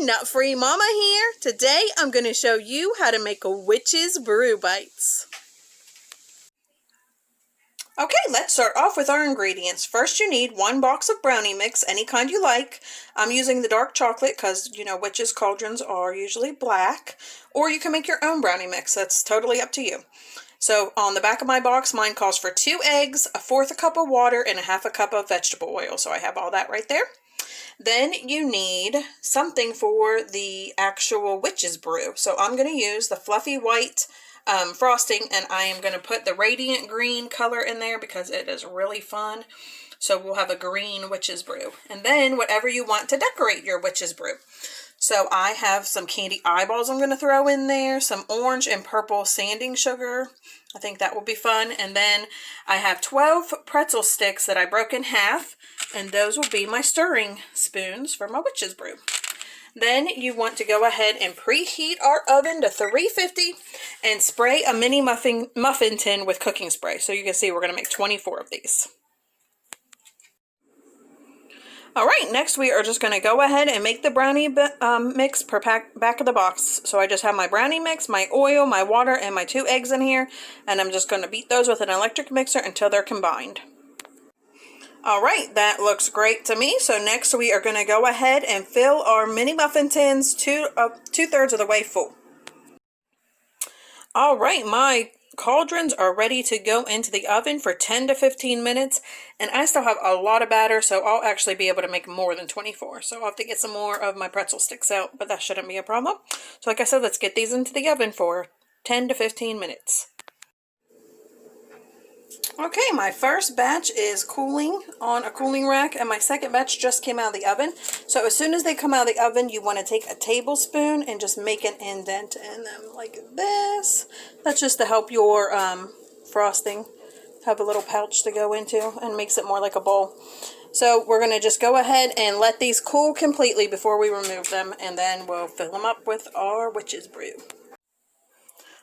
everyone, Nut-Free Mama here. Today I'm going to show you how to make a witch's brew bites. Okay, let's start off with our ingredients. First you need 1 box of brownie mix, any kind you like. I'm using the dark chocolate because, you know, witches' cauldrons are usually black. Or you can make your own brownie mix. That's totally up to you. So on the back of my box, mine calls for 2 eggs, 1/4 cup of water, and 1/2 cup of vegetable oil. So I have all that right there. Then you need something for the actual witch's brew. So I'm going to use the fluffy white frosting, and I am going to put the radiant green color in there because it is really fun. So we'll have a green witch's brew. And then whatever you want to decorate your witch's brew. So I have some candy eyeballs I'm going to throw in there, some orange and purple sanding sugar. I think that will be fun. And then I have 12 pretzel sticks that I broke in half, and those will be my stirring spoons for my witch's brew. Then you want to go ahead and preheat our oven to 350 and spray a mini muffin tin with cooking spray. So you can see we're going to make 24 of these. Alright, next we are just going to go ahead and make the brownie mix per back of the box. So I just have my brownie mix, my oil, my water, and my 2 eggs in here. And I'm just going to beat those with an electric mixer until they're combined. Alright, that looks great to me. So next we are going to go ahead and fill our mini muffin tins 2/3 of the way full. Alright, my cauldrons are ready to go into the oven for 10 to 15 minutes, and I still have a lot of batter, so I'll actually be able to make more than 24. So I'll have to get some more of my pretzel sticks out, but that shouldn't be a problem. So like I said, let's get these into the oven for 10 to 15 minutes. Okay, my first batch is cooling on a cooling rack, and my second batch just came out of the oven. So as soon as they come out of the oven, you want to take a tablespoon and just make an indent in them like this. That's just to help your frosting have a little pouch to go into, and makes it more like a bowl. So we're going to just go ahead and let these cool completely before we remove them, and then we'll fill them up with our witch's brew.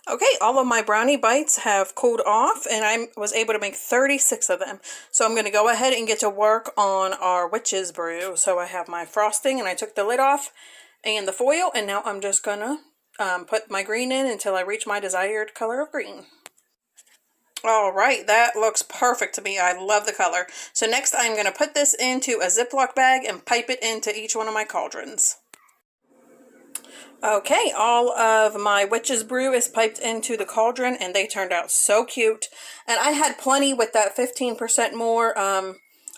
Okay, all of my brownie bites have cooled off, and I was able to make 36 of them. So I'm going to go ahead and get to work on our witch's brew. So I have my frosting, and I took the lid off and the foil, and now I'm just going to put my green in until I reach my desired color of green. Alright, that looks perfect to me. I love the color. So next I'm going to put this into a Ziploc bag and pipe it into each one of my cauldrons. Okay, all of my witch's brew is piped into the cauldron, and they turned out so cute. And I had plenty with that 15% more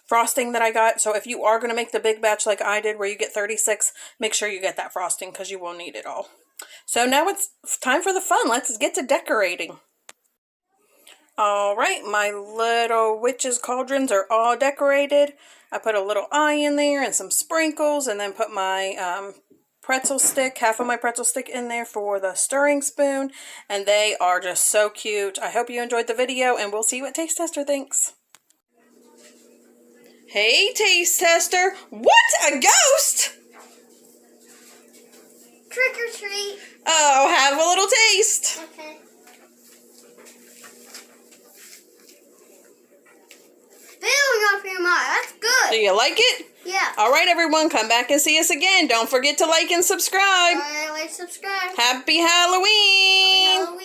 frosting that I got. So if you are going to make the big batch like I did where you get 36, make sure you get that frosting because you will need it all. So now it's time for the fun. Let's get to decorating. Alright, my little witch's cauldrons are all decorated. I put a little eye in there and some sprinkles, and then put my pretzel stick, half of my pretzel stick in there for the stirring spoon, and they are just so cute. I hope you enjoyed the video, and we'll see what Taste Tester thinks. Hey, Taste Tester! What? A ghost? Trick or treat. Oh, have a little taste. Okay. Spilling off your mouth. That's good. Do you like it? Yeah. Alright, everyone, come back and see us again. Don't forget to like and subscribe. Like, subscribe. Happy Halloween! Happy Halloween.